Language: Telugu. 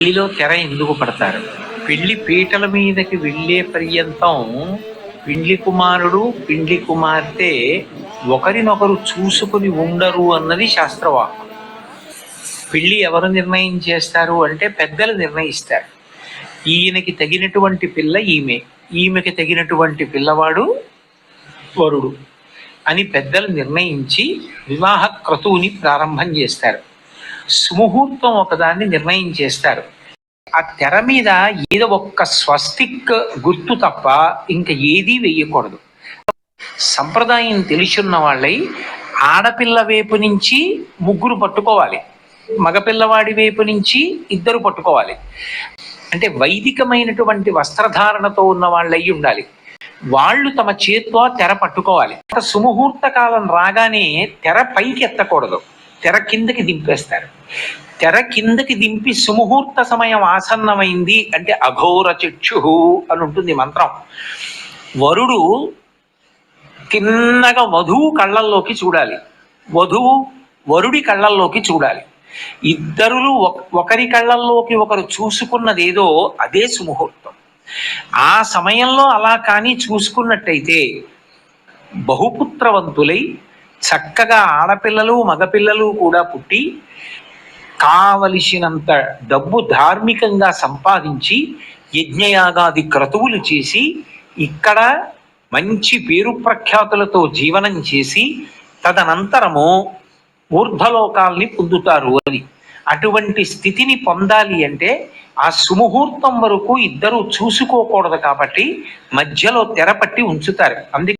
పెళ్లిలో తెర ఎందుకు పడతారు? పెళ్లి పీటల మీదకి వెళ్ళే పర్యంతం పెండ్లి కుమారుడు పెండ్లి కుమార్తె ఒకరినొకరు చూసుకుని ఉండరు అన్నది శాస్త్రవాక్కు. పెళ్లి ఎవరు నిర్ణయం చేస్తారు అంటే పెద్దలు నిర్ణయిస్తారు. ఈయనకి తగినటువంటి పిల్ల ఈమె, ఈమెకి తగినటువంటి పిల్లవాడు వరుడు అని పెద్దలు నిర్ణయించి వివాహ క్రతువుని ప్రారంభం చేస్తారు. సుముహూర్తం ఒకదాన్ని నిర్ణయం చేస్తారు. ఆ తెర మీద ఏదో ఒక్క స్వస్తిక్ గుర్తు తప్ప ఇంకా ఏదీ వేయకూడదు. సంప్రదాయం తెలిసున్న వాళ్ళై ఆడపిల్ల వైపు నుంచి ముగ్గురు పట్టుకోవాలి, మగపిల్లవాడి వైపు నుంచి ఇద్దరు పట్టుకోవాలి. అంటే వైదికమైనటువంటి వస్త్రధారణతో ఉన్న వాళ్ళై ఉండాలి. వాళ్ళు తమ చేత్తో తెర పట్టుకోవాలి. సుముహూర్త కాలం రాగానే తెర పైకి ఎత్తకూడదు, తెర కిందకి దింపేస్తారు. తెర కిందకి దింపి సుముహూర్త సమయం ఆసన్నమైంది అంటే అఘోర చక్షు అని ఉంటుంది మంత్రం. వరుడు తిన్నగా వధువు కళ్ళల్లోకి చూడాలి, వధువు వరుడి కళ్ళల్లోకి చూడాలి. ఇద్దరులు ఒకరి కళ్ళల్లోకి ఒకరు చూసుకున్నదేదో అదే సుముహూర్తం. ఆ సమయంలో అలా కానీ చూసుకున్నట్టయితే బహుపుత్రవంతులై చక్కగా ఆడపిల్లలు మగపిల్లలు కూడా పుట్టి కావలసినంత డబ్బు ధార్మికంగా సంపాదించి యజ్ఞయాగాది క్రతువులు చేసి ఇక్కడ మంచి పేరు ప్రఖ్యాతులతో జీవనం చేసి తదనంతరము ఊర్ధ్వలోకాల్ని పొందుతారు అని. అటువంటి స్థితిని పొందాలి అంటే ఆ సుముహూర్తం వరకు ఇద్దరు చూసుకోకూడదు కాబట్టి మధ్యలో తెరపట్టి ఉంచుతారు. అందుకే